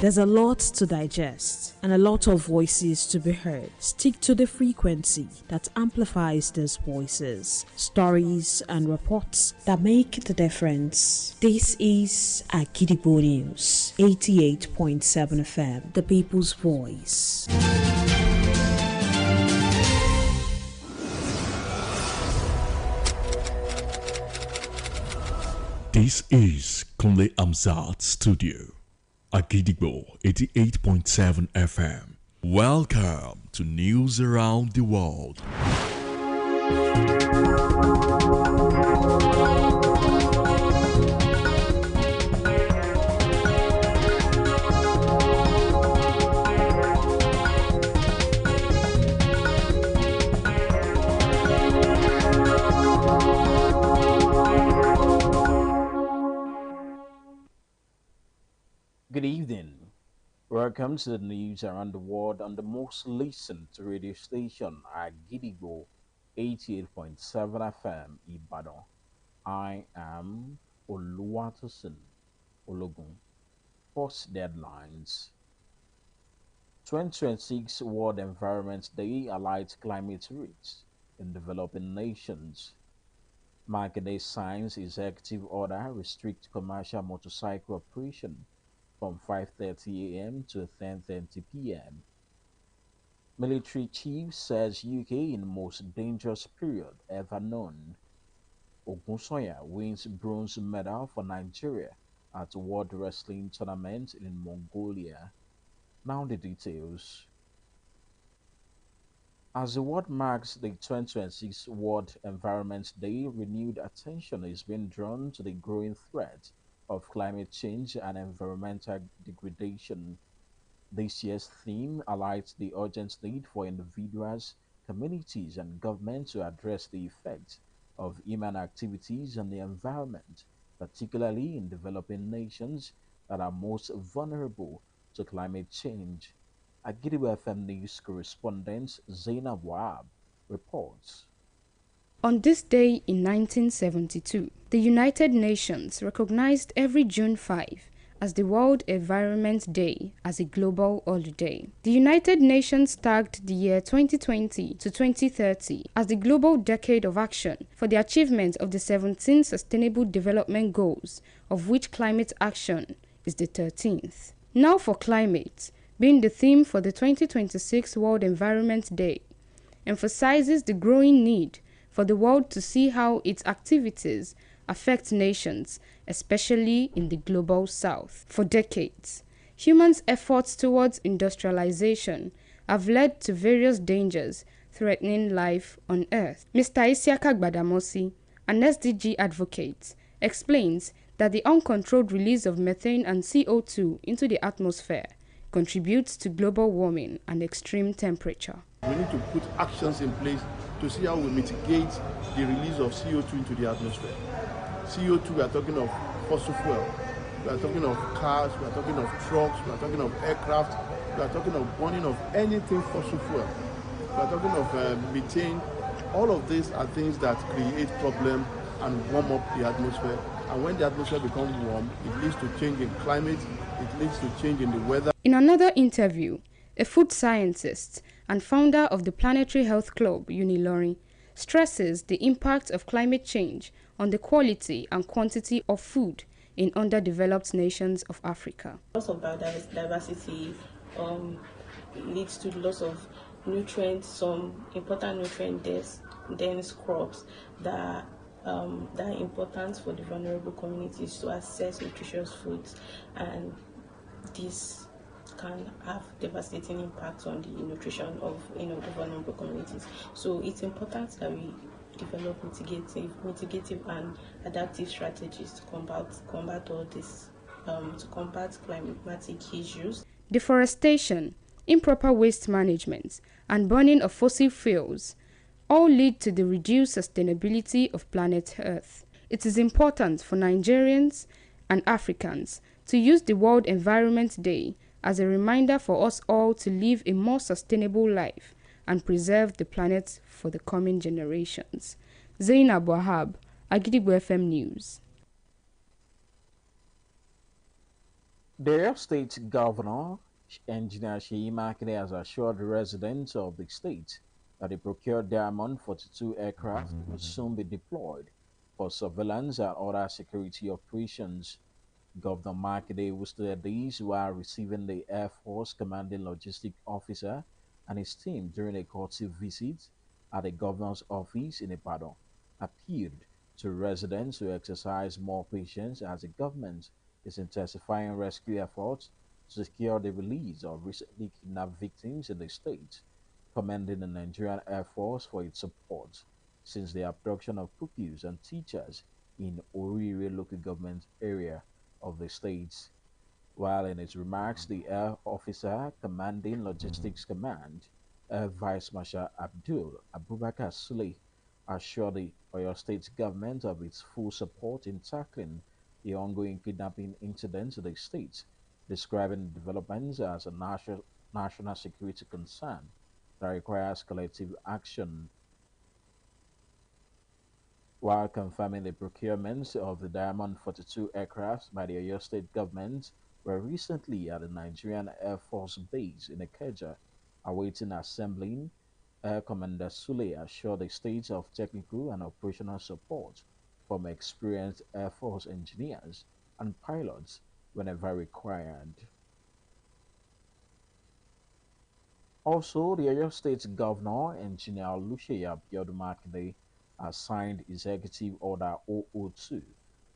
There's a lot to digest and a lot of voices to be heard. Stick to the frequency that amplifies those voices, stories and reports that make the difference. This is Agidigbo News, 88.7 FM, the people's voice. This is Kunle Amzat's studio. Agidigbo 88.7 FM. Welcome to News Around the World. Good evening. Welcome to the news around the world on the most listened to radio station, Agidigbo 88.7 FM, Ibadan. I am OLUWATOSIN, OLOGUN. First deadlines. 2026 World Environment Day highlights climate risks in developing nations. Market Science Executive Order restricts commercial motorcycle operation from 5:30 a.m. to 10:30 p.m. Military chief says UK in most dangerous period ever known. Ogunsoya wins bronze medal for Nigeria at World Wrestling Tournament in Mongolia. Now the details. As the world marks the 2026 World Environment Day, renewed attention is being drawn to the growing threat of climate change and environmental degradation. This year's theme highlights the urgent need for individuals, communities, and government to address the effects of human activities on the environment, particularly in developing nations that are most vulnerable to climate change. Agidigbo FM News correspondent Zainab Wahab reports. On this day in 1972, the United Nations recognized every June 5 as the World Environment Day as a global holiday. The United Nations tagged the year 2020 to 2030 as the global decade of action for the achievement of the 17 Sustainable Development Goals, of which climate action is the 13th. Now for climate, being the theme for the 2026 World Environment Day, emphasizes the growing need for the world to see how its activities affect nations, especially in the global south. For decades, humans' efforts towards industrialization have led to various dangers threatening life on Earth. Mr. Isiaka Gbadamosi, an SDG advocate, explains that the uncontrolled release of methane and CO2 into the atmosphere contributes to global warming and extreme temperature. We need to put actions in place to see how we mitigate the release of CO2 into the atmosphere. CO2, we are talking of fossil fuel, we are talking of cars, we are talking of trucks, we are talking of aircraft, we are talking of burning of anything fossil fuel, we are talking of methane. All of these are things that create problem and warm up the atmosphere. And when the atmosphere becomes warm, it leads to change in climate, it leads to change in the weather. In another interview, a food scientist and founder of the Planetary Health Club, Unilori, stresses the impact of climate change on the quality and quantity of food in underdeveloped nations of Africa. Loss of biodiversity leads to loss of nutrients, some important nutrient-dense crops that are important for the vulnerable communities to access nutritious foods, and this can have devastating impacts on the nutrition of the vulnerable communities. So it's important that we develop mitigative and adaptive strategies to combat all this, to combat climatic issues. Deforestation, improper waste management, and burning of fossil fuels all lead to the reduced sustainability of planet Earth. It is important for Nigerians and Africans to use the World Environment Day as a reminder for us all to live a more sustainable life and preserve the planet for the coming generations. Zainab Wahab, Agidigbo FM News. The State Governor, Engineer Sheyi Makinde, has assured the residents of the state that the procured Diamond 42 aircraft will soon be deployed for surveillance and other security operations. Governor Makinde who stated these while receiving the Air Force Commanding Logistic Officer and his team during a courtesy visit at the governor's office in Ibadan, appealed to residents to exercise more patience as the government is intensifying rescue efforts to secure the release of recently kidnapped victims in the state, commending the Nigerian Air Force for its support since the abduction of pupils and teachers in Orire local government area of the states. While in his remarks, the Air Officer Commanding Logistics Command, Air Vice Marshal Abdul Abubakar Sule, assured the Oyo State government of its full support in tackling the ongoing kidnapping incidents in the state, describing the developments as a national security concern that requires collective action while confirming the procurements of the Diamond 42 aircraft by the Oyo State government were recently at the Nigerian Air Force Base in Ikeja, awaiting assembling. Air Commander Sule assured the state of technical and operational support from experienced Air Force engineers and pilots whenever required. Also, the Oyo State Governor, Engineer Oluseyi Abiodun has signed Executive Order 002,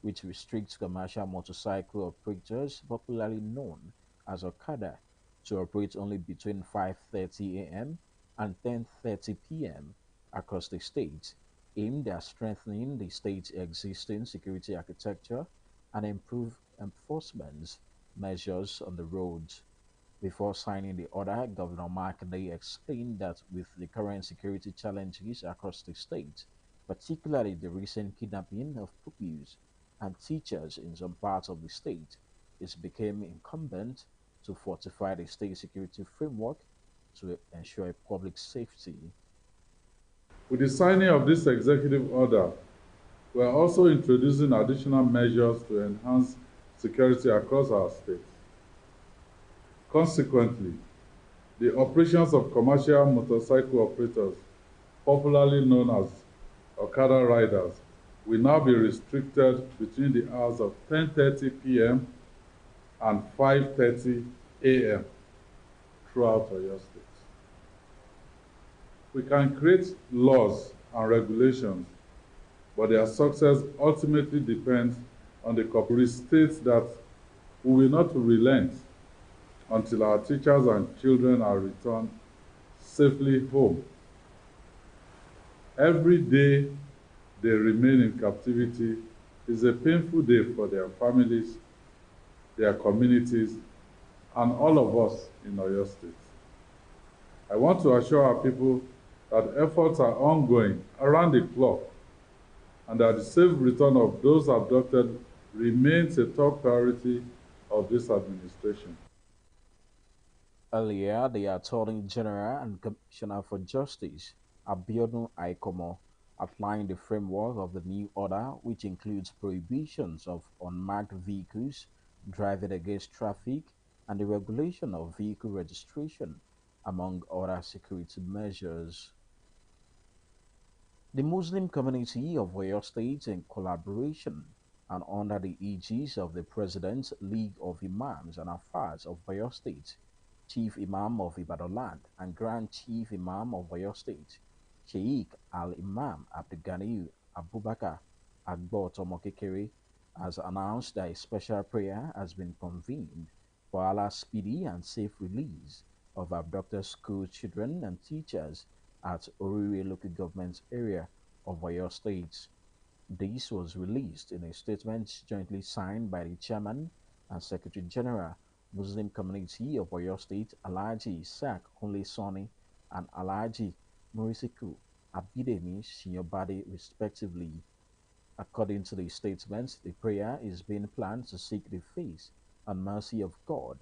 which restricts commercial motorcycle operators, popularly known as Okada, to operate only between 5:30 a.m. and 10:30 p.m. across the state, aimed at strengthening the state's existing security architecture and improve enforcement measures on the roads. Before signing the order, Governor Makinde explained that with the current security challenges across the state, particularly the recent kidnapping of pupils and teachers in some parts of the state, it became incumbent to fortify the state security framework to ensure public safety. With the signing of this executive order, we are also introducing additional measures to enhance security across our state. Consequently, the operations of commercial motorcycle operators, popularly known as Okada riders, will now be restricted between the hours of 10:30 p.m. and 5:30 a.m. throughout Oyo State. We can create laws and regulations, but their success ultimately depends on the corporate state that we will not relent until our teachers and children are returned safely home. Every day they remain in captivity is a painful day for their families, their communities, and all of us in Oyo State. I want to assure our people that efforts are ongoing around the clock and that the safe return of those abducted remains a top priority of this administration. Earlier, the Attorney General and Commissioner for Justice, Abiodun Aikomo, outlined the framework of the new order, which includes prohibitions of unmarked vehicles, driving against traffic, and the regulation of vehicle registration, among other security measures. The Muslim community of Oyo State, in collaboration and under the aegis of the President's League of Imams and Afars of Oyo State, Chief Imam of Ibadan and Grand Chief Imam of Oyo State, Sheikh Al-Imam Abdulganiyu Abubakar Agbo Tomokekere, has announced that a special prayer has been convened for Allah's speedy and safe release of abducted school children and teachers at Orire local government area of Oyo State. This was released in a statement jointly signed by the Chairman and Secretary General, Muslim Community of Oyo State, Alhaji Isaac Kunle Soni and Alhaji Murisiku Abidemi Shinyobade, respectively. According to the statement, the prayer is being planned to seek the face and mercy of God,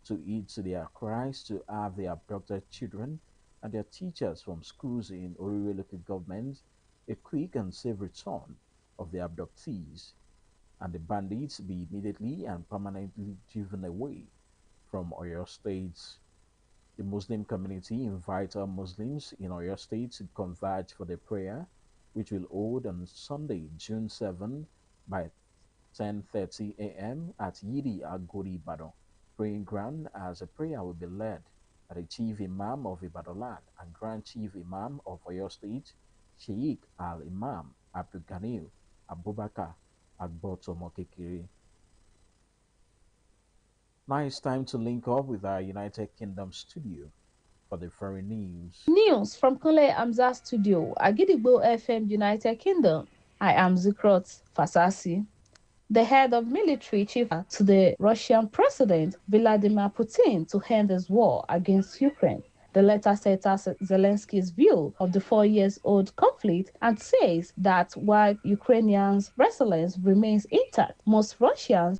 to heed to their cries to have the abducted children and their teachers from schools in Orire local government a quick and safe return of the abductees, and the bandits be immediately and permanently driven away from Oyo State. The Muslim community invite all Muslims in Oyo State to converge for the prayer, which will hold on Sunday, June 7 by 10:30 a.m. at Yidi Agodi Ibadan praying ground, as a prayer will be led by the Chief Imam of Ibadan and Grand Chief Imam of Oyo State, Sheikh Al-Imam Abdul Ganil Abubakar Agbotomokekiri. Now it's time to link up with our United Kingdom studio for the foreign news. News from Kunle Amza Studio, Agidigbo FM, United Kingdom. I am Zikrot Fasasi. The head of military chief to the Russian President Vladimir Putin to end his war against Ukraine. The letter sets out Zelensky's view of the 4-year-old conflict and says that while Ukrainians' resilience remains intact, most Russians